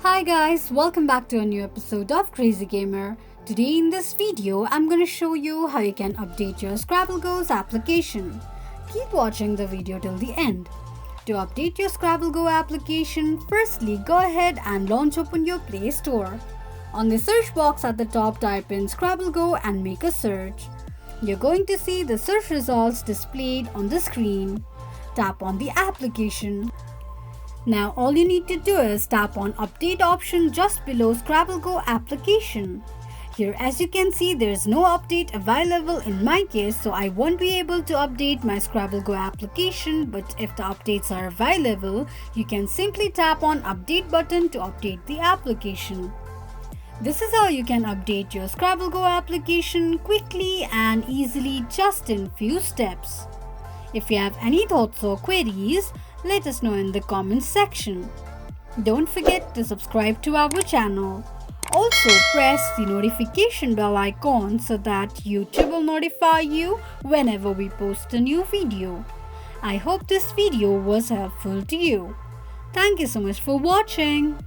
Hi guys, welcome back to a new episode of Crazy Gamer. Today in this video, I'm gonna show you how you can update your Scrabble Go's application. Keep watching the video till the end. To update your Scrabble Go application, firstly go ahead and launch open your Play Store. On the search box at the top, type in Scrabble Go and make a search. You're going to see the search results displayed on the screen. Tap on the application. Now all you need to do is tap on update option just below Scrabble Go application. Here as you can see there is no update available in my case, so I won't be able to update my Scrabble Go application, but if the updates are available, you can simply tap on update button to update the application. This is how you can update your Scrabble Go application quickly and easily just in few steps. If you have any thoughts or queries, let us know in the comments section. Don't forget to subscribe to our channel. Also press the notification bell icon so that YouTube will notify you whenever we post a new video. I hope this video was helpful to you. Thank you so much for watching.